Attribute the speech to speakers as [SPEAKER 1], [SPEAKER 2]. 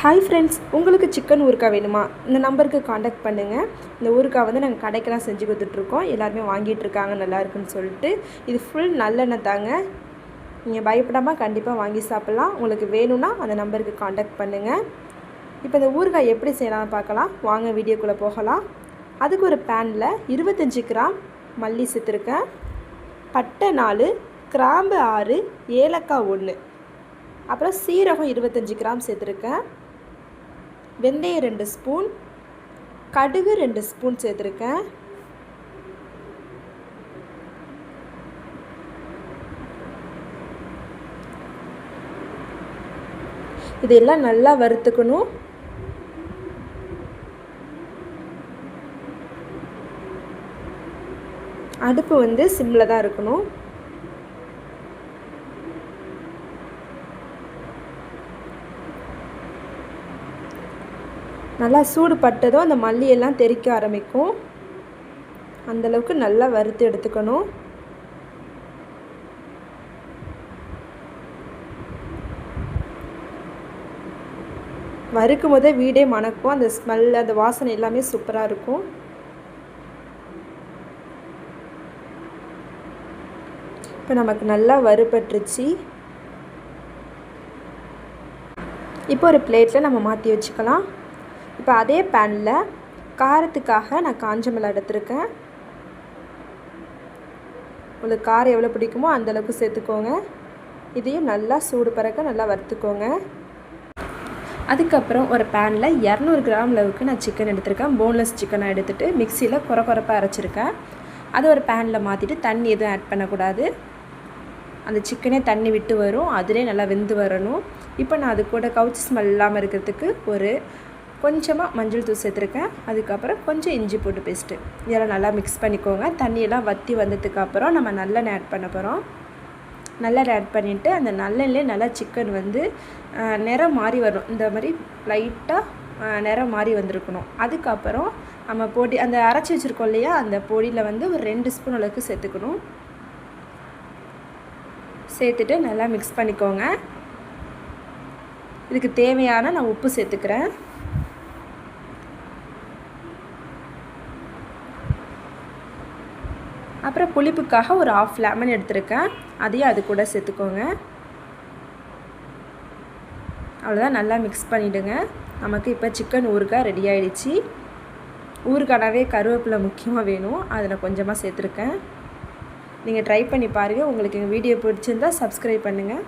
[SPEAKER 1] Hi friends, உங்களுக்கு chicken ஊறுகாய் வேணுமா? இந்த நம்பருக்கு காண்டாக்ட் பண்ணுங்கள். இந்த ஊறுகாய் வந்து நாங்கள் கடைக்கெல்லாம் செஞ்சு கொடுத்துட்ருக்கோம். எல்லாருமே வாங்கிட்டுருக்காங்க நல்லா இருக்குன்னு சொல்லிட்டு. இது ஃபுல் நல்லெண்ணெய் தாங்க. நீங்கள் பயப்படாமல் கண்டிப்பாக வாங்கி சாப்பிட்லாம். உங்களுக்கு வேணும்னா அந்த நம்பருக்கு காண்டாக்ட் பண்ணுங்கள். இப்போ இந்த ஊறுகாய் எப்படி செய்யலாம்னு பார்க்கலாம். வாங்க வீடியோக்குள்ளே போகலாம். அதுக்கு ஒரு பேனில் 25 கிராம் மல்லி சேர்த்துருக்கேன், பட்டை 4, கிராம்பு 6, ஏலக்காய் 1, அப்புறம் சீரகம் 25 கிராம் சேர்த்துருக்கேன், வெந்தயம் 2 ஸ்பூன், கடுகு 2 ஸ்பூன் சேர்த்துருக்கேன். இதெல்லாம் நல்லா வறுத்துக்கணும். அடுப்பு வந்து சிம்மில் தான் இருக்கணும். நல்லா சூடு பட்டதும் அந்த மல்லியெல்லாம் தெறிக்க ஆரம்பிக்கும். அந்தளவுக்கு நல்லா வறுத்து எடுத்துக்கணும். வறுக்கும் போதே வீடே மணக்கும். அந்த ஸ்மெல், அந்த வாசனை எல்லாமே சூப்பராக இருக்கும். இப்போ நமக்கு நல்லா வறுபட்டுருச்சு. இப்போ ஒரு பிளேட்டில் நம்ம மாற்றி வச்சுக்கலாம். இப்போ அதே பேனில் காரத்துக்காக நான் காஞ்ச மிளகாய் எடுத்துருக்கேன். உங்களுக்கு காரம் எவ்வளோ பிடிக்குமோ அந்தளவுக்கு சேர்த்துக்கோங்க. இதையும் நல்லா சூடு பறக்க நல்லா வறுத்துக்கோங்க. அதுக்கப்புறம் ஒரு பேனில் 200 கிராம் அளவுக்கு நான் சிக்கன் எடுத்திருக்கேன். போன்லெஸ் சிக்கனை எடுத்துகிட்டு மிக்சியில் குறப்பாக அரைச்சிருக்கேன். அதை ஒரு பேனில் மாற்றிட்டு தண்ணி எதுவும் ஆட் பண்ணக்கூடாது. அந்த சிக்கனே தண்ணி விட்டு வரும், அதிலே நல்லா வெந்து வரணும். இப்போ நான் அது கூட கவுச்சி ஸ்மெல் இல்லாமல் இருக்கிறதுக்கு ஒரு கொஞ்சமாக மஞ்சள் தூள் சேர்த்துருக்கேன். அதுக்கப்புறம் கொஞ்சம் இஞ்சி பூண்டு பேஸ்ட்டு இதெல்லாம் நல்லா மிக்ஸ் பண்ணிக்கோங்க. தண்ணியெல்லாம் வற்றி வந்ததுக்கப்புறம் நம்ம நல்லெண்ணெய் ஆட் பண்ண போகிறோம். நல்லெண்ணெய் ஆட் பண்ணிவிட்டு அந்த நல்லெண்ணெயிலே நல்லா சிக்கன் வந்து நிறம் மாறி வரும். இந்த மாதிரி லைட்டாக நிறம் மாறி வந்திருக்கணும். அதுக்கப்புறம் நம்ம பொடி அந்த அரைச்சி வச்சுருக்கோம் இல்லையா, அந்த பொடியில் வந்து ஒரு 2 ஸ்பூன் அளவுக்கு சேர்த்துக்கணும். சேர்த்துட்டு நல்லா மிக்ஸ் பண்ணிக்கோங்க. இதுக்கு தேவையான நான் உப்பு சேர்த்துக்கிறேன். அப்புறம் புளிப்புக்காக ஒரு 1/2 லெமன் எடுத்துருக்கேன். அதையும் அது கூட சேர்த்துக்கோங்க. அவ்வளோதான், நல்லா மிக்ஸ் பண்ணிவிடுங்க. நமக்கு இப்போ சிக்கன் ஊறுகாய் ரெடி ஆகிடுச்சு. ஊறுகானாவே கருவேப்பிலை முக்கியமாக வேணும். அதில் கொஞ்சமாக சேர்த்துருக்கேன். நீங்கள் ட்ரை பண்ணி பாருங்கள். உங்களுக்கு எங்கள் வீடியோ பிடிச்சிருந்தால் சப்ஸ்கிரைப் பண்ணுங்கள்.